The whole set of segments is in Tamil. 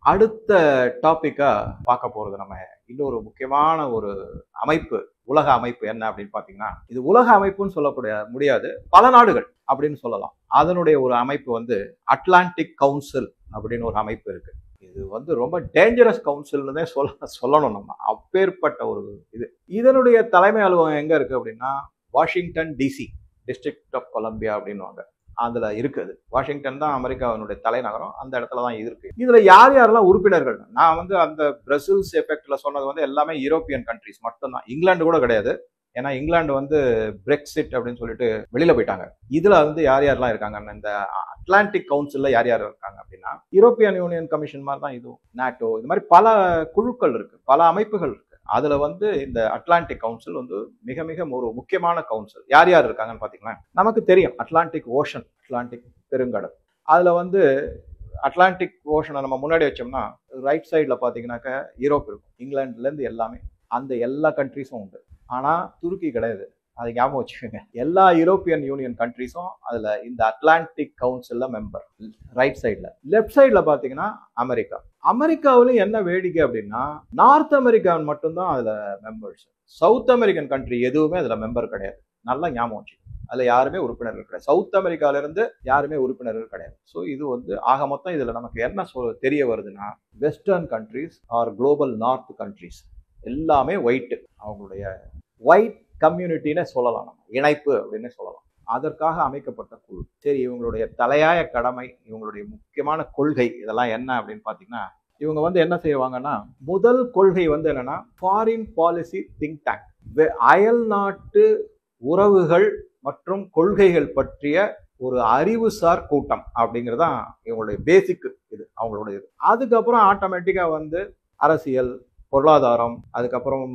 அடுத்த டாபிக்கா பார்க்க போறது நம்ம இன்னொரு முக்கியமான ஒரு அமைப்பு, உலக அமைப்பு என்ன அப்படின்னு பாத்தீங்கன்னா, இது உலக அமைப்புன்னு சொல்லக்கூடிய முடியாது, பல நாடுகள் அப்படின்னு சொல்லலாம். அதனுடைய ஒரு அமைப்பு வந்து அட்லாண்டிக் கவுன்சில் அப்படின்னு ஒரு அமைப்பு இருக்கு. இது வந்து ரொம்ப டேஞ்சரஸ் கவுன்சில்னு சொல்லணும். நம்ம அப்பேற்பட்ட ஒரு இது. இதனுடைய தலைமை அலுவலகம் எங்க இருக்கு அப்படின்னா Washington DC, district of Columbia அப்படின்னுவாங்க. அதுல இருக்குது. வாஷிங்டன் தான் அமெரிக்காவினுடைய தலைநகரம். அந்த இடத்துல தான் இது இருக்கு. இதுல யார் யாரெல்லாம் உறுப்பினர்கள்? நான் வந்து அந்த பிரசில்ஸ் எஃபெக்ட்ல சொன்னது வந்து எல்லாமே யூரோப்பியன் கண்ட்ரிஸ் மட்டும்தான். இங்கிலாந்து கூட கிடையாது. ஏன்னா இங்கிலாந்து வந்து பிரெக்சிட் அப்படின்னு சொல்லிட்டு வெளியில போயிட்டாங்க. இதுல வந்து யார் யாரெல்லாம் இருக்காங்க, இந்த அட்லாண்டிக் கவுன்சில்ல யார் யார் இருக்காங்க அப்படின்னா, யூரோப்பியன் யூனியன் கமிஷன் மாதிரி தான் இதுவும், நாட்டோ, இது மாதிரி பல குழுக்கள் இருக்கு, பல அமைப்புகள் இருக்கு. அதுல வந்து இந்த அட்லாண்டிக் கவுன்சில் வந்து மிக மிக ஒரு முக்கியமான கவுன்சில். யார் யார் இருக்காங்கன்னு பாத்தீங்கன்னா, நமக்கு தெரியும் அட்லாண்டிக் ஓஷன், அட்லாண்டிக் பெருங்கடல். அதுல வந்து அட்லாண்டிக் ஓஷனை நம்ம முன்னாடி வச்சோம்னா ரைட் சைட்ல பாத்தீங்கன்னாக்க யூரோப் இருக்கும், இங்கிலாந்துல இருந்து எல்லாமே, அந்த எல்லா கண்ட்ரிஸும் உண்டு. ஆனா துருக்கி கிடையாது, அதை ஞாபகம் வச்சுக்கோங்க. எல்லா யூரோப்பியன் யூனியன் கண்ட்ரிஸும் அதுல இந்த அட்லாண்டிக் கவுன்சில்ல மெம்பர். ரைட் சைட்ல. லெஃப்ட் சைட்ல பாத்தீங்கன்னா அமெரிக்கா. அமெரிக்காவிலும் என்ன வேடிக்கை அப்படின்னா, நார்த் அமெரிக்கா மட்டும்தான் அதுல மெம்பர்ஸ். சவுத் அமெரிக்கன் கண்ட்ரி எதுவுமே அதுல மெம்பர் கிடையாது. நல்லா ஞாபகம் வச்சுக்கோங்க. அதுல யாருமே உறுப்பினர்கள் கிடையாது. சவுத் அமெரிக்கால இருந்து யாருமே உறுப்பினர்கள் கிடையாது. ஸோ இது வந்து ஆக மொத்தம் இதுல நமக்கு என்ன தெரிய வருதுன்னா, western countries R global north countries எல்லாமே ஒயிட். அவங்களுடைய ஒயிட் கம்யூனிட்டின்னு சொல்லலாம், நம்ம இணைப்பு அப்படின்னு சொல்லலாம். அதற்காக அமைக்கப்பட்ட குழு. சரி, இவங்களுடைய தலையாய கடமை, இவங்களுடைய முக்கியமான கொள்கை இதெல்லாம் என்ன அப்படின்னு பாத்தீங்கன்னா, இவங்க வந்து என்ன செய்வாங்கன்னா, முதல் கொள்கை வந்து என்னன்னா, ஃபாரின் பாலிசி திங்க் டேங்க், அயல் நாட்டு உறவுகள் மற்றும் கொள்கைகள் பற்றிய ஒரு அறிவுசார் கூட்டம் அப்படிங்கிறதான் இவங்களுடைய பேசிக். இது அவங்களோட இது. அதுக்கப்புறம் ஆட்டோமேட்டிக்கா வந்து அரசியல், பொருளாதாரம், அதுக்கப்புறம்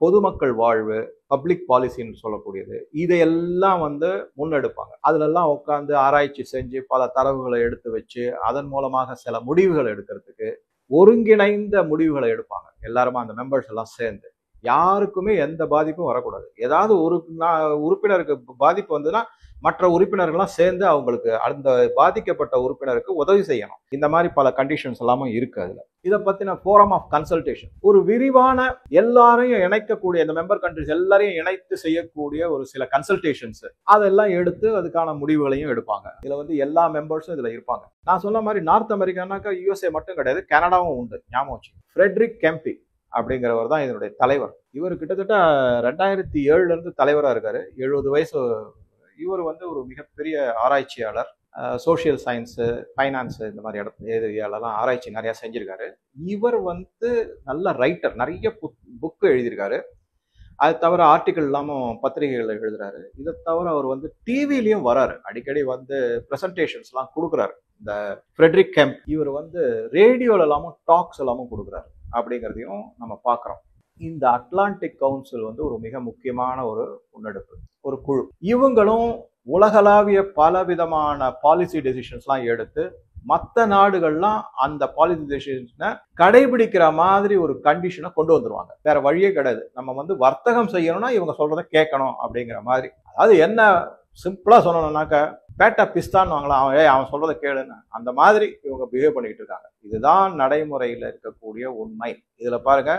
பொதுமக்கள் வாழ்வு, பப்ளிக் பாலிசின்னு சொல்லக்கூடியது, இதையெல்லாம் வந்து முன்னெடுப்பாங்க. அதுல எல்லாம் உட்காந்து ஆராய்ச்சி செஞ்சு பல தரவுகளை எடுத்து வச்சு அதன் மூலமாக சில முடிவுகள் எடுக்கிறதுக்கு ஒருங்கிணைந்த முடிவுகளை எடுப்பாங்க. எல்லாருமே அந்த மெம்பர்ஸ் எல்லாம் சேர்ந்து. யாருக்குமே எந்த பாதிப்பும் வரக்கூடாது. ஏதாவது ஒரு உறுப்பினருக்கு பாதிப்பு வந்ததுன்னா மற்ற உறுப்பினர்கள்லாம் சேர்ந்து அவங்களுக்கு, அந்த பாதிக்கப்பட்ட உறுப்பினருக்கு உதவி செய்யணும். இந்த மாதிரி பல கண்டிஷன்ஸ் எல்லாமும் இருக்கு அதுல. இதை பத்தின ஃபோரம் ஆஃப் கன்சல்டேஷன், ஒரு விரிவான எல்லாரையும் இணைக்கக்கூடிய, இந்த மெம்பர் கண்ட்ரிஸ் எல்லாரையும் இணைத்து செய்யக்கூடிய ஒரு சில கன்சல்டேஷன்ஸ், அதெல்லாம் எடுத்து அதுக்கான முடிவுகளையும் எடுப்பாங்க. இதுல வந்து எல்லா மெம்பர்ஸும் இதுல இருப்பாங்க. நான் சொன்ன மாதிரி நார்த் அமெரிக்கானாக்கா யூஎஸ்ஏ மட்டும் கிடையாது, கனடாவும் உண்டு. ஞாபகம் வச்சு. ஃப்ரெட்ரிக் கெம்பி அப்படிங்கிறவர் தான் இதனுடைய தலைவர். இவர் கிட்டத்தட்ட 2007 இருந்து தலைவராக இருக்காரு. 70 வயசு. இவர் வந்து ஒரு மிகப்பெரிய ஆராய்ச்சியாளர். சோசியல் சயின்ஸு, ஃபைனான்ஸு, இந்த மாதிரி ஏரியாலலாம் ஆராய்ச்சி நிறையா செஞ்சிருக்காரு. இவர் வந்து நல்ல ரைட்டர், நிறைய புக்கு எழுதியிருக்காரு. அது தவிர ஆர்டிக்கல் இல்லாமல் பத்திரிகைகள் எழுதுறாரு. இதை தவிர அவர் வந்து டிவிலையும் வராரு, அடிக்கடி வந்து ப்ரெசன்டேஷன்ஸ்லாம் கொடுக்குறாரு. இந்த ஃப்ரெட்ரிக் கெம்ப் இவர் வந்து ரேடியோல எல்லாமும் டாக்ஸ் எல்லாமும் கொடுக்குறாரு அப்படிங்கிறதையும் நம்ம பார்க்குறோம். இந்த அட்லாண்டிக் கவுன்சில் வந்து ஒரு மிக முக்கியமான ஒரு முன்னெடுப்பு, ஒரு குழு. இவங்களும் உலகளாவிய பல விதமான பாலிசி டெசிஷன்ஸ்லாம் எடுத்து மற்ற நாடுகள்லாம் அந்த பாலிசி டெசிஷனை கடைபிடிக்கிற மாதிரி ஒரு கண்டிஷனை கொண்டு வந்துருவாங்க. வேற வழியே கிடையாது. நம்ம வந்து வர்த்தகம் செய்யணும்னா இவங்க சொல்றதை கேட்கணும் அப்படிங்கிற மாதிரி. அதாவது என்ன சிம்பிளா சொல்லணும்னாக்க, பேட்டா பிஸ்தான்னு வாங்கலாம், அவன் சொல்றதை கேளுன்னு, அந்த மாதிரி இவங்க பிஹேவ் பண்ணிட்டு இருக்காங்க. இதுதான் நடைமுறையில் இருக்கக்கூடிய உண்மை. இதுல பாருங்க,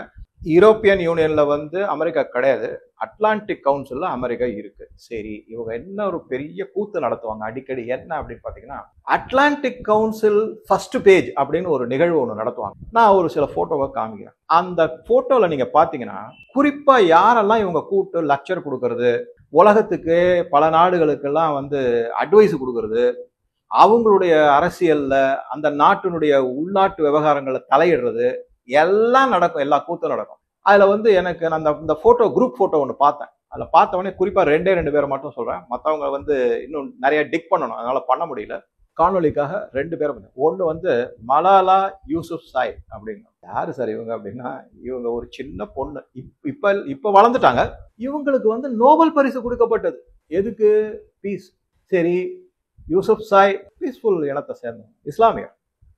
யூரோப்பியன் யூனியன்ல வந்து அமெரிக்கா கிடையாது, அட்லாண்டிக் கவுன்சில்ல அமெரிக்கா இருக்கு. சரி, இவங்க என்ன ஒரு பெரிய கூத்து நடத்துவாங்க அடிக்கடி, என்ன அப்படின்னு பாத்தீங்கன்னா, அட்லாண்டிக் கவுன்சில் ஃபர்ஸ்ட் பேஜ் அப்படின்னு ஒரு நிகழ்வு ஒன்று நடத்துவாங்க. நான் ஒரு சில போட்டோவை காமிக்கிறேன். அந்த போட்டோல நீங்க பாத்தீங்கன்னா, குறிப்பா யாரெல்லாம் இவங்க கூட்டு லெக்சர் கொடுக்கறது, உலகத்துக்கு பல நாடுகளுக்கெல்லாம் வந்து அட்வைஸ் கொடுக்கறது, அவங்களுடைய அரசியல்ல அந்த நாட்டினுடைய உள்நாட்டு விவகாரங்களை தலையிடுறது எல்லாம் நடக்கும். எல்லா கூத்தும் நடக்கும். அதுல வந்து எனக்கு அந்த போட்டோ, குரூப் போட்டோ ஒன்று பார்த்தேன். அதுல பார்த்தவொடனே குறிப்பா ரெண்டு பேரை மட்டும் சொல்றேன். மற்றவங்க வந்து இன்னும் நிறைய டிக் பண்ணணும், அதனால பண்ண முடியல. காணொலிக்காக 2 பேரை. ஒன்று வந்து மலாலா யூசுப்சாய் அப்படிங்க. யாரு சார் இவங்க அப்படின்னா, இவங்க ஒரு சின்ன பொண்ணு. இப்ப வளர்ந்துட்டாங்க. இவங்களுக்கு வந்து நோபல் பரிசு கொடுக்கப்பட்டது. எதுக்கு? பீஸ். சரி, யூசுப்சாய் பீஸ்ஃபுல் இனத்தை சேர்ந்தவங்க, இஸ்லாமியர்.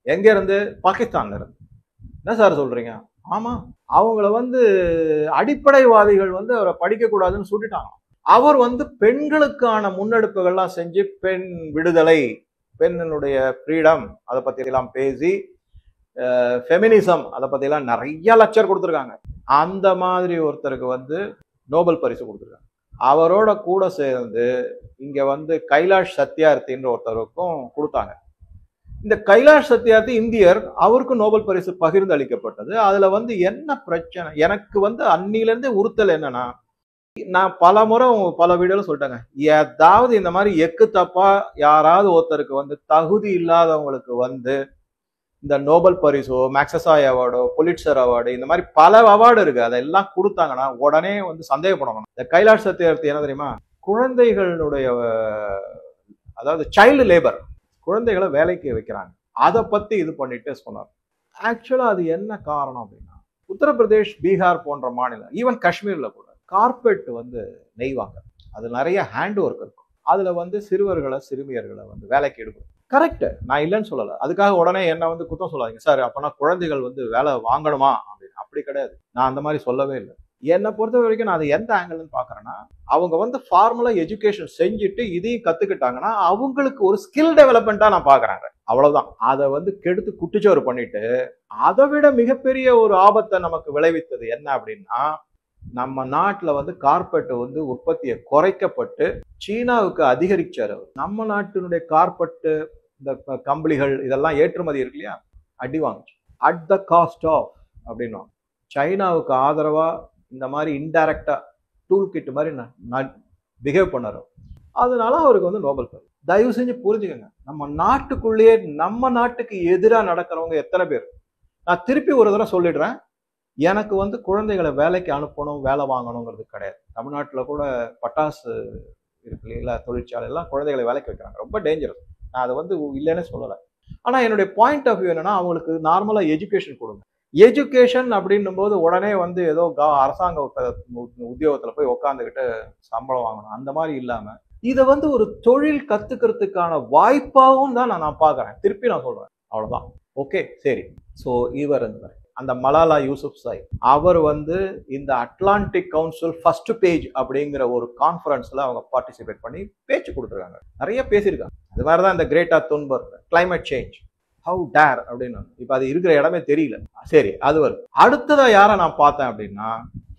எங்க இருந்து? பாகிஸ்தான்ல இருந்து. என்ன சார் சொல்றீங்க? ஆமா, அவங்கள வந்து அடிப்படைவாதிகள் வந்து அவரை படிக்க கூடாதுன்னு சொல்லிட்டாங்க. அவர் வந்து பெண்களுக்கான முன்னெடுப்புகள்லாம் செஞ்சு, பெண் விடுதலை, பெண்ணினுடைய ஃப்ரீடம், அதை பத்தி எல்லாம் பேசி ஃபெமினிசம் அதை பற்றிலாம் நிறைய லெக்சர் கொடுத்துருக்காங்க. அந்த மாதிரி ஒருத்தருக்கு வந்து நோபல் பரிசு கொடுத்துருக்காங்க. அவரோட கூட சேர்ந்து இங்கே வந்து கைலாஷ் சத்யார்த்தின்ற ஒருத்தருக்கும் கொடுத்தாங்க. இந்த கைலாஷ் சத்யார்த்தி இந்தியர், அவருக்கும் நோபல் பரிசு பகிர்ந்து அளிக்கப்பட்டது. அதுல வந்து என்ன பிரச்சனை எனக்கு வந்து அன்னிலேருந்தே உறுத்தல் என்னன்னா, நான் பல முறை பல வீடியோல சொல்லிட்டேங்க, ஏதாவது இந்த மாதிரி எக்கு தப்பா யாராவது ஒருத்தருக்கு வந்து தகுதி இல்லாதவங்களுக்கு வந்து இந்த நோபல் பரிசோ, மேக்சசாய் அவார்டோ, புலிட்சர் அவார்டு, இந்த மாதிரி பல அவார்டு இருக்கு, அதெல்லாம் கொடுத்தாங்கன்னா உடனே வந்து சந்தேகப்படணும். இந்த கைலாஷ் சத்யார்த்தி என்ன தெரியுமா, குழந்தைகளுடைய அதாவது சைல்டு லேபர், குழந்தைகளை வேலைக்கு வைக்கிறாங்க, அதை பத்தி இது பண்ணிட்டு சொன்னார். ஆக்சுவலா அது என்ன காரணம் அப்படின்னா, உத்தரப்பிரதேஷ், பீகார் போன்ற மாநிலம், ஈவன் காஷ்மீர்ல கூட கார்பெட் வந்து நெய்வாங்க. அது நிறைய ஹேண்ட் ஒர்க் இருக்கும். அதுல வந்து சிறுவர்களை சிறுமியர்களை வந்து வேலைக்கு எடுக்கும். கரெக்ட், நான் இல்லைன்னு சொல்லலை. அதுக்காக உடனே என்ன வந்து குத்தம் சொல்லாதீங்க சார், அப்பனா குழந்தைகள் வந்து வேலை வாங்கணுமா அப்படின்னு. அப்படி கிடையாது, நான் அந்த மாதிரி சொல்லவே இல்லை. என்னை பொறுத்த வரைக்கும் நான் அதை எந்த ஆங்கிள்னு பாக்குறேன்னா, அவங்க வந்து ஃபார்முலா எஜுகேஷன் செஞ்சுட்டு இதையும் கத்துக்கிட்டாங்கன்னா அவங்களுக்கு ஒரு ஸ்கில் டெவலப்மெண்டா நான் பாக்குறேன். அவ்வளவுதான். அதை வந்து கெடுத்து குட்டிச்சோறு பண்ணிட்டு அதை விட மிகப்பெரிய ஒரு ஆபத்தை நமக்கு விளைவித்தது என்ன அப்படின்னா, நம்ம நாட்டுல வந்து கார்பெட் வந்து உற்பத்தியை குறைக்கப்பட்டு சீனாவுக்கு அதிகரிச்சாரு. நம்ம நாட்டினுடைய கார்பெட், இந்த கம்பளிகள் இதெல்லாம் ஏற்றுமதி இருக்கு இல்லையா, அடி வாங்குச்சு. அட் த காஸ்ட் ஆஃப் அப்படின்னா சைனாவுக்கு ஆதரவா இந்த மாதிரி இன்டைரக்டா டூல் கிட் மாதிரி பிஹேவ் பண்ணாரு. அதனால அவருக்கு வந்து நோபல் பரிசு. தயவு செஞ்சு புரிஞ்சுக்கங்க, நம்ம நாட்டுக்குள்ளேயே நம்ம நாட்டுக்கு எதிராக நடக்கிறவங்க எத்தனை பேர். நான் திருப்பி ஒரு தடவை சொல்லிடுறேன், எனக்கு வந்து குழந்தைகளை வேலைக்கு அனுப்பணும், வேலை வாங்கணுங்கிறது கிடையாது. தமிழ்நாட்டில் கூட பட்டாசு இருக்கு இல்லைங்களா, தொழிற்சாலை எல்லாம் குழந்தைகளை வேலைக்கு வைக்கிறாங்க, ரொம்ப டேஞ்சரஸ். நான் அதை வந்து இல்லைன்னு சொல்லலை. ஆனா என்னுடைய பாயிண்ட் ஆஃப் வியூ என்னன்னா, அவங்களுக்கு நார்மலா எஜுகேஷன் கொடுங்க. எஜுகேஷன் அப்படின்னும் போது உடனே வந்து ஏதோ அரசாங்க உத்தியோகத்துல போய் உட்காந்துக்கிட்டு சம்பளம் வாங்கணும் அந்த மாதிரி இல்லாம, இதை வந்து ஒரு தொழில் கத்துக்கிறதுக்கான வாய்ப்பாகவும் தான் நான் பாக்குறேன். திருப்பி நான் சொல்றேன், அவ்வளவுதான். ஓகே, சரி. ஸோ இவர் அந்த மலாலா யூசுப்சாய் அவர் வந்து இந்த அட்லாண்டிக் கவுன்சில் ஃபர்ஸ்ட் பேஜ் அப்படிங்கிற ஒரு கான்ஃபரன்ஸ்ல அவங்க பார்ட்டிசிபேட் பண்ணி பேச்சு கொடுத்துருக்காங்க, நிறைய பேசியிருக்காங்க. அது மாதிரிதான் இந்த Greta Thunberg, climate change, how dare அப்படின்னு. இப்ப அது இருக்கிற இடமே தெரியல. சரி, அது வருது. அடுத்ததா யாரை நான் பார்த்தேன் அப்படின்னா,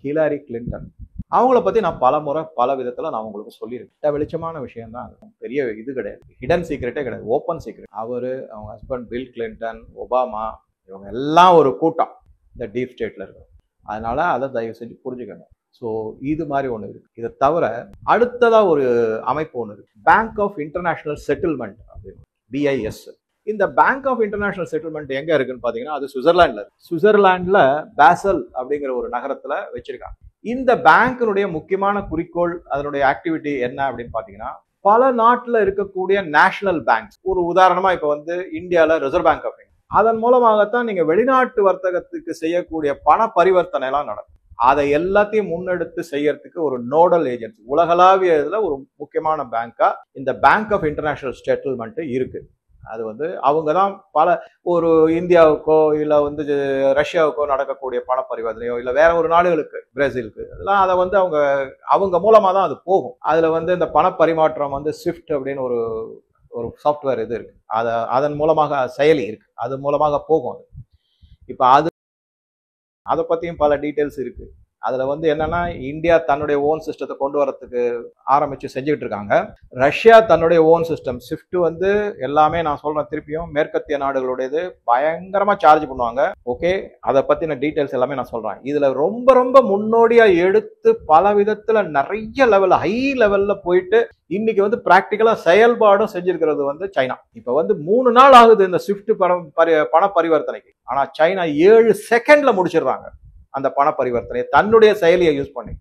ஹிலாரி கிளின்டன். அவங்கள பத்தி நான் பல முறை பல விதத்துல நான் உங்களுக்கு சொல்லியிருக்கேன். வெளிச்சமான விஷயம் தான், பெரிய இது கிடையாது, ஹிடன் சீக்ரெட்டே கிடையாது, ஓப்பன் சீக்ரெட். அவரு, அவங்க ஹஸ்பண்ட் பில் கிளின்டன், ஒபாமா, இவங்க எல்லாம் ஒரு கூட்டம் இந்த டீப் ஸ்டேட்ல இருக்கு. அதனால அதை தயவு செஞ்சு புரிஞ்சுக்கணும். ஸோ இது மாதிரி ஒன்று இருக்கு. இதை தவிர அடுத்ததா ஒரு அமைப்பு ஒன்று இருக்கு, பேங்க் ஆஃப் இன்டர்நேஷனல் செட்டில்மெண்ட் அப்படின்னு, BIS. இந்த பேங்க் ஆஃப் இன்டர்நேஷனல் செட்டில்மெண்ட் எங்க இருக்குன்னு பாத்தீங்கன்னா, அது சுவிட்சர்லாந்துல இருக்கு. சுவிட்சர்லாந்துல பாசல் அப்படிங்கிற ஒரு நகரத்துல வச்சிருக்காங்க. இந்த பேங்கினுடைய முக்கியமான குறிக்கோள், அதனுடைய ஆக்டிவிட்டி என்ன அப்படின்னு பாத்தீங்கன்னா, பல நாட்டுல இருக்கக்கூடிய நேஷனல் பேங்க்ஸ், ஒரு உதாரணமா இப்ப வந்து இந்தியால ரிசர்வ் பேங்க் ஆஃப் இந்தியா, அதன் மூலமாகத்தான் நீங்க வெளிநாட்டு வர்த்தகத்துக்கு செய்யக்கூடிய பண பரிவர்த்தனை எல்லாம் நடக்கும். அதை எல்லாத்தையும் முன்னெடுத்து செய்யறதுக்கு ஒரு நோடல் ஏஜென்சி, உலகளாவிய இதுல ஒரு முக்கியமான பேங்கா இந்த பேங்க் ஆஃப் இன்டர்நேஷனல் செட்டில்மெண்ட் இருக்கு. அது வந்து அவங்க தான் பல, ஒரு இந்தியாவுக்கோ இல்ல வந்து ரஷ்யாவுக்கோ நடக்கக்கூடிய பண பரிவர்த்தனையோ இல்ல வேற ஒரு நாடுகளுக்கு, பிரேசிலுக்கு, அதெல்லாம் அதை வந்து அவங்க மூலமா தான் அது போகும். அதுல வந்து இந்த பண பரிமாற்றம் வந்து ஸ்விஃப்ட் அப்படின்னு ஒரு சாஃப்ட்வேர் இது இருக்கு, அதன் மூலமாக செயலி இருக்கு, அது மூலமாக போகும். இப்ப அதை பத்தியும் பல டீட்டெயில்ஸ் இருக்கு. அதுல வந்து என்னன்னா, இந்தியா தன்னுடைய ஓன் சிஸ்டத்தை கொண்டு வரதுக்கு ஆரம்பிச்சு செஞ்சுட்டு இருக்காங்க. ரஷ்யா தன்னுடைய ஓன் சிஸ்டம் ஸ்விஃப்ட் வந்து எல்லாமே, நான் சொல்றேன் திருப்பியும், மேற்கத்திய நாடுகளுடையது, பயங்கரமா சார்ஜ் பண்ணுவாங்க. ஓகே, அதை பத்தின டீட்டெயில்ஸ் எல்லாமே நான் சொல்றேன். இதுல ரொம்ப ரொம்ப முன்னோடியா எடுத்து பல விதத்துல நிறைய லெவல், ஹை லெவல்ல போயிட்டு இன்னைக்கு வந்து பிராக்டிக்கலா செயல்பாடும் செஞ்சிருக்கிறது வந்து சைனா. இப்ப வந்து 3 நாள் ஆகுது இந்த ஸ்விஃப்ட் பண பரிவர்த்தனைக்கு. ஆனா சைனா 7 செகண்ட்ல முடிச்சிடுறாங்க அந்த பண பரிவர்த்தனை தன்னுடைய செயலியை யூஸ் பண்ணி.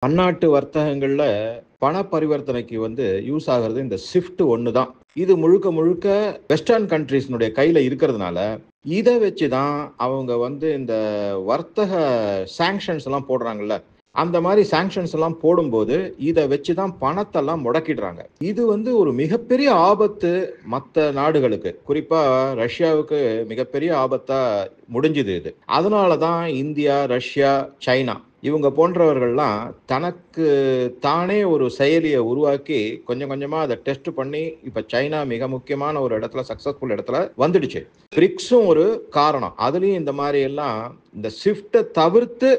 பன்னாட்டு வர்த்தகங்கள்ல பண பரிவர்த்தனைக்கு வந்து யூஸ் ஆகிறது இந்த ஸ்விஃப்ட் ஒன்று தான். இது முழுக்க முழுக்க வெஸ்டர்ன் கண்ட்ரீஸ்னுடைய கையில இருக்கிறதுனால இதை வச்சுதான் அவங்க வந்து இந்த வர்த்தக சாங்ஷன்ஸ் எல்லாம் போடுறாங்கல்ல, அந்த மாதிரி சாங்ஷன்ஸ் எல்லாம் போடும்போது இதை வச்சுதான் பணத்தெல்லாம் முடக்கிடுறாங்க. இது வந்து ஒரு மிகப்பெரிய ஆபத்து மற்ற நாடுகளுக்கு, குறிப்பா ரஷ்யாவுக்கு மிகப்பெரிய ஆபத்தா முடிஞ்சுது இது. அதனாலதான் இந்தியா, ரஷ்யா, சைனா இவங்க போன்றவர்கள்லாம் தனக்கு தானே ஒரு செயலியை உருவாக்கி கொஞ்சம் கொஞ்சமா அதை டெஸ்ட் பண்ணி இப்ப சைனா மிக முக்கியமான ஒரு இடத்துல சக்சஸ்ஃபுல் இடத்துல வந்துடுச்சு. பிரிக்ஸும் ஒரு காரணம். அதுலயும் இந்த மாதிரி எல்லாம் இந்த ஷிஃப்ட்டை தவிர்த்து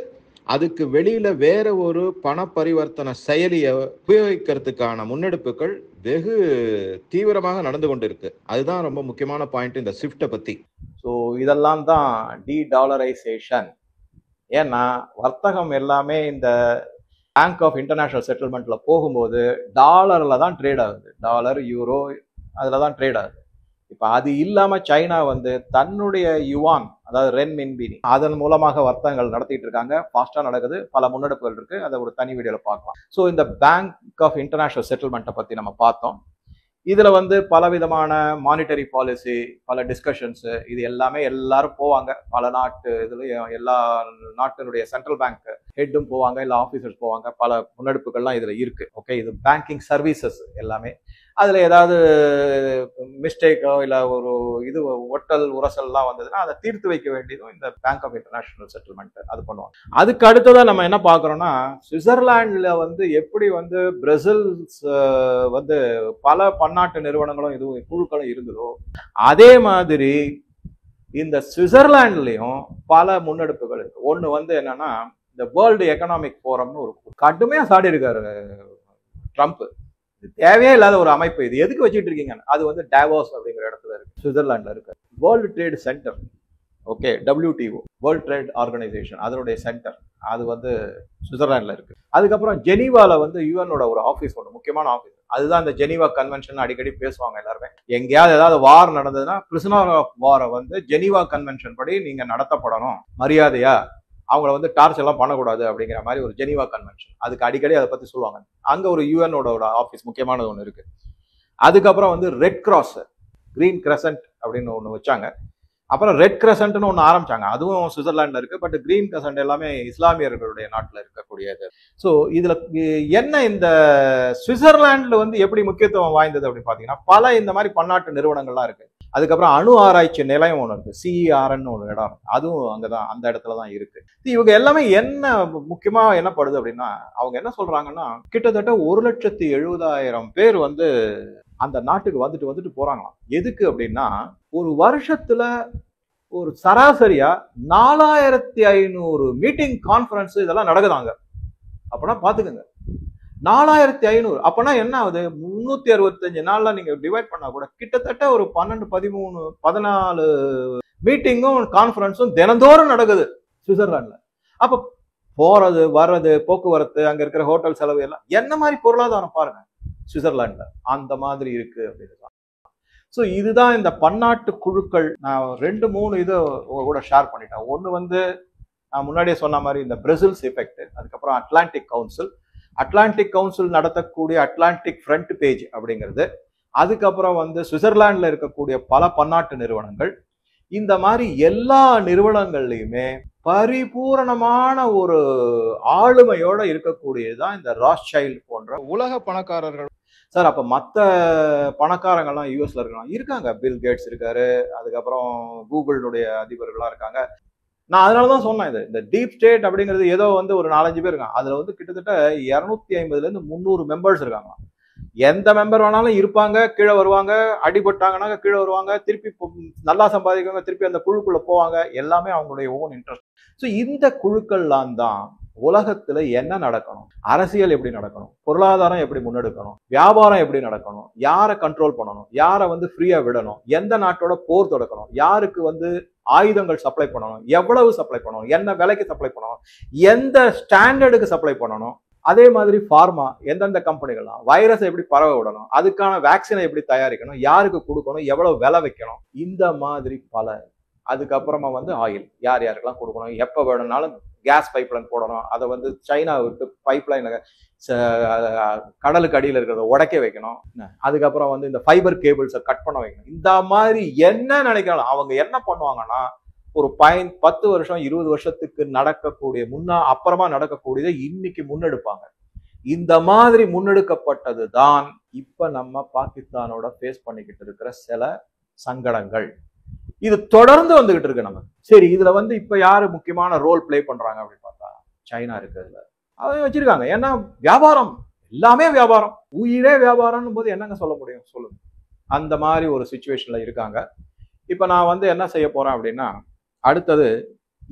அதுக்கு வெளியில வேற ஒரு பண பரிவர்த்தனை செயலியை உபயோகிக்கிறதுக்கான முன்னெடுப்புகள் வெகு தீவிரமாக நடந்து கொண்டு இருக்கு. அதுதான் ரொம்ப முக்கியமான பாயிண்ட் இந்த ஷிஃப்ட்டை பத்தி. ஸோ இதெல்லாம் தான் டாலரைசேஷன். ஏன்னா வர்த்தகம் எல்லாமே இந்த பேங்க் ஆஃப் இன்டர்நேஷனல் செட்டில்மெண்ட்ல போகும்போது டாலர்ல தான் ட்ரேட் ஆகுது. டாலர், யூரோ, அதுல தான் ட்ரேட் ஆகுது. இப்ப அது இல்லாம சைனா வந்து தன்னுடைய யுவான், அதாவது ரென்மின்பினி, அதன் மூலமாக வர்த்தகங்கள் நடத்திட்டு இருக்காங்க. ஃபாஸ்டா நடக்குது. பல முன்னெடுப்புகள் இருக்கு. அதை ஒரு தனி வீடியோல பார்க்கலாம். ஸோ இந்த பேங்க் ஆஃப் இன்டர்நேஷனல் செட்டில்மெண்ட்டை பத்தி நம்ம பார்த்தோம். இதுல வந்து பலவிதமான மானிட்டரி பாலிசி, பல டிஸ்கஷன்ஸ், இது எல்லாமே எல்லாரும் போவாங்க. பல நாட்டு இதுலயும் எல்லா நாட்டினுடைய சென்ட்ரல் பேங்க் ஹெட்டும் போவாங்க, இல்ல ஆபீசர்ஸ் போவாங்க. பல முன்னெடுப்புகள்லாம் இதுல இருக்கு. ஓகே, இது பேங்கிங் சர்வீசஸ் எல்லாமே. அதுல ஏதாவது மிஸ்டேக்கோ இல்ல ஒரு இது ஒட்டல் உரசல்லாம் வந்ததுன்னா அதை தீர்த்து வைக்க வேண்டியதும் இந்த பேங்க் ஆஃப் இன்டர்நேஷனல் செட்டில்மெண்ட் அது பண்ணுவாங்க. அதுக்கு அடுத்ததான் நம்ம என்ன பாக்குறோம்னா, சுவிட்சர்லாந்துல வந்து எப்படி வந்து பிரேசில் வந்து பல பன்னாட்டு நிறுவனங்களும் இது குழுக்களும் இருந்ததோ, அதே மாதிரி இந்த சுவிட்சர்லாந்துலயும் பல முன்னெடுப்புகள் இருக்கு. ஒண்ணு வந்து என்னன்னா, இந்த வேர்ல்டு எக்கனாமிக் ஃபோரம்னு ஒரு கடுமையா சாடி இருக்காரு ட்ரம்ப். தேவையே இல்லாத ஒரு அமைப்பு, இது எதுக்கு வச்சுட்டு இருக்கீங்க? அது வந்து டாவோஸ் அப்படிங்கிற இடத்துல இருக்கு, சுவிட்சர்லாந்துல இருக்கு. World trade centre, okay, WTO, world trade organisation, அதனுடைய சென்டர் அது வந்து சுவிட்சர்லாந்துல இருக்கு. அதுக்கப்புறம் ஜெனீவால வந்து யுஎனோட ஒரு ஆஃபீஸ், ஒன்று முக்கியமான ஆஃபீஸ். அதுதான் இந்த ஜெனீவா கன்வென்ஷன் அடிக்கடி பேசுவாங்க எல்லாருமே. எங்கேயாவது ஏதாவது வார் நடந்ததுன்னா பிரிசனர் ஆஃப் வாரை வந்து ஜெனீவா கன்வென்ஷன் படி நீங்க நடத்தப்படணும், மரியாதையா அவங்கள வந்து டார்ச் எல்லாம் பண்ணக்கூடாது அப்படிங்கிற மாதிரி ஒரு ஜெனீவா கன்வென்ஷன். அதுக்கு அடிக்கடி அதை பத்தி சொல்லுவாங்க. அங்க ஒரு யுஎனோட ஆஃபீஸ் முக்கியமானது ஒன்று இருக்கு. அதுக்கப்புறம் வந்து ரெட் கிராஸ், கிரீன் கிரசன்ட் அப்படின்னு ஒன்று வச்சாங்க. அப்புறம் ரெட் கிரசன்ட்னு ஒன்று ஆரம்பிச்சாங்க. அதுவும் சுவிட்சர்லாந்துல இருக்கு. பட் கிரீன் கிரசன்ட் எல்லாமே இஸ்லாமியர்களுடைய நாட்டில் இருக்கக்கூடியது. ஸோ இதுல என்ன, இந்த சுவிட்சர்லாந்துல வந்து எப்படி முக்கியத்துவம் வாய்ந்தது அப்படின்னு பாத்தீங்கன்னா, பல இந்த மாதிரி பன்னாட்டு நிறுவனங்கள்லாம் இருக்கு. அதுக்கப்புறம் அணு ஆராய்ச்சி நிலையம் ஒன்று இருக்கு, CERN ஒரு இடம், அதுவும் அங்கதான், அந்த இடத்துல தான் இருக்கு. இவங்க எல்லாமே என்ன முக்கியமா என்ன படுது அப்படின்னா, அவங்க என்ன சொல்றாங்கன்னா, கிட்டத்தட்ட 1,70,000 பேர் வந்து அந்த நாட்டுக்கு வந்துட்டு போறாங்களாம். எதுக்கு அப்படின்னா, ஒரு வருஷத்துல ஒரு சராசரியா 4,500 மீட்டிங், கான்ஃபரன்ஸ் இதெல்லாம் நடக்குதாங்க. அப்படின்னா பாத்துக்கோங்க, 4,500. அப்பனா என்ன ஆகுது? 365 நாள்ல நீங்க டிவைட் பண்ணா கூட கிட்டத்தட்ட ஒரு 12, 13, 14 மீட்டிங்கும் கான்ஃபரன்ஸும் தினந்தோறும் நடக்குது சுவிட்சர்லாந்துல. அப்ப போறது வர்றது, போக்குவரத்து, அங்க இருக்கிற ஹோட்டல் செலவு எல்லாம் என்ன மாதிரி பொருளாதாரம் பாருங்க சுவிட்சர்லாந்துல. அந்த மாதிரி இருக்கு அப்படின்னு. ஸோ இதுதான் இந்த பன்னாட்டு குழுக்கள். நான் 2, 3 இது கூட ஷேர் பண்ணிட்டேன். ஒன்று வந்து நான் முன்னாடியே சொன்ன மாதிரி இந்த பிரேசில்ஸ் எஃபெக்ட், அதுக்கப்புறம் அட்லாண்டிக் கவுன்சில் நடத்தக்கூடிய அட்லாண்டிக் ஃப்ரண்ட் பேஜ் அப்படிங்கிறது, அதுக்கப்புறம் வந்து சுவிட்சர்லாந்துல இருக்கக்கூடிய பல பன்னாட்டு நிறுவனங்கள். இந்த மாதிரி எல்லா நிறுவனங்கள்லையுமே பரிபூரணமான ஒரு ஆளுமையோட இருக்கக்கூடியதுதான் இந்த ராத்சைல்ட் போன்ற உலக பணக்காரர்கள். சார், அப்ப மத்த பணக்காரங்கள்லாம் யூஎஸ்ல இருக்காங்க. பில் கேட்ஸ் இருக்காரு, அதுக்கப்புறம் கூகுளுடைய அதிபர்களா இருக்காங்க. நான் அதனாலதான் சொன்னேன், இந்த டீப் ஸ்டேட் அப்படிங்கிறது ஏதோ வந்து ஒரு 4-5 பேர் இருக்காங்க. அதுல வந்து கிட்டத்தட்ட 250 இருந்து 300 மெம்பர்ஸ் இருக்காங்க. எந்த மெம்பர் வேணாலும் இருப்பாங்க, கீழே வருவாங்க, அடிபட்டாங்கன்னா கீழே வருவாங்க, திருப்பி நல்லா சம்பாதிக்குவாங்க, திருப்பி அந்த குழுக்குள்ள போவாங்க. எல்லாமே அவங்களுடைய ஓன் இன்ட்ரெஸ்ட். ஸோ இந்த குழுக்கள்லாம் தான் உலகத்துல என்ன நடக்கணும், அரசியல் எப்படி நடக்கணும், பொருளாதாரம் எப்படி முன்னெடுக்கணும், வியாபாரம் எப்படி நடக்கணும், யாரை கண்ட்ரோல் பண்ணணும், யாரை வந்து ஃப்ரீயா விடணும், எந்த நாட்டோட போர் தொடக்கணும், யாருக்கு வந்து ஆயுதங்கள் சப்ளை பண்ணணும், எவ்வளவு சப்ளை பண்ணணும், என்ன விலைக்கு சப்ளை பண்ணணும், எந்த ஸ்டாண்டர்டுக்கு சப்ளை பண்ணணும், அதே மாதிரி ஃபார்மா எந்தெந்த கம்பெனிகள்லாம் வைரஸை எப்படி பரவ விடணும், அதுக்கான வேக்சினை எப்படி தயாரிக்கணும், யாருக்கு கொடுக்கணும், எவ்வளவு விலை வைக்கணும், இந்த மாதிரி பல. அதுக்கப்புறமா வந்து ஆயில் யார் யாருக்கெல்லாம் கொடுக்கணும், எப்போ வேணும்னாலும் கேஸ் பைப்லைன் போடணும், அதை வந்து சைனா விட்டு பைப்லைன் கடலுக்கு அடியில் இருக்கிறத உடைக்க வைக்கணும். அதுக்கப்புறம் வந்து இந்த ஃபைபர் கேபிள்ஸை கட் பண்ண வைக்கணும். இந்த மாதிரி என்ன நினைக்கலாம், அவங்க என்ன பண்ணுவாங்கன்னா, ஒரு 10 வருஷம் 20 வருஷத்துக்கு நடக்கக்கூடிய அப்புறமா நடக்கக்கூடியதை இன்னைக்கு முன்னெடுப்பாங்க. இந்த மாதிரி முன்னெடுக்கப்பட்டது தான் இப்ப நம்ம பாகிஸ்தானோட ஃபேஸ் பண்ணிக்கிட்டு இருக்கிற சில சங்கடங்கள். இது தொடர்ந்து வந்துகிட்டு இருக்கு நம்ம. சரி, இதுல வந்து இப்ப யாரு முக்கியமான ரோல் பிளே பண்றாங்க அப்படின்னு பார்த்தா, சைனா இருக்கிறதுல அவங்க வச்சிருக்காங்க. ஏன்னா வியாபாரம், எல்லாமே வியாபாரம், உயிரே வியாபாரம்னு போது என்னங்க சொல்ல முடியும் சொல்லுங்க. அந்த மாதிரி ஒரு சுச்சுவேஷன்ல இருக்காங்க. இப்ப நான் வந்து என்ன செய்ய போறேன் அப்படின்னா, அடுத்தது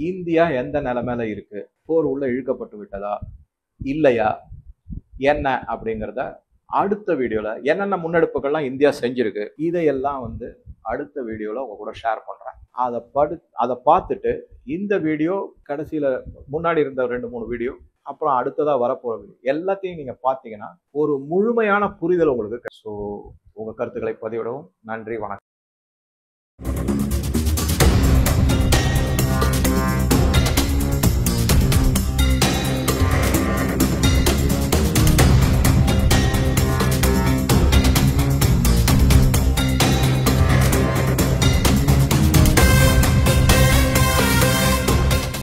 இந்தியா எந்த நிலைமையில இருக்கு, போர் உள்ள இழுக்கப்பட்டு விட்டதா இல்லையா என்ன அப்படிங்கிறத அடுத்த வீடியோல என்னென்ன முன்னெடுப்புகள்லாம் இந்தியா செஞ்சிருக்கு இதையெல்லாம் வந்து அடுத்த வீடியோல உங்க கூட ஷேர் பண்றேன். அதை பார்த்துட்டு இந்த வீடியோ கடைசியில முன்னாடி இருந்த 2-3 வீடியோ அப்புறம் அடுத்ததா வரப்போற வீடியோ எல்லாத்தையும் நீங்க பார்த்தீங்கன்னா ஒரு முழுமையான புரிதல் உங்களுக்கு. ஸோ உங்க கருத்துக்களை பதிவிடவும். நன்றி, வணக்கம்.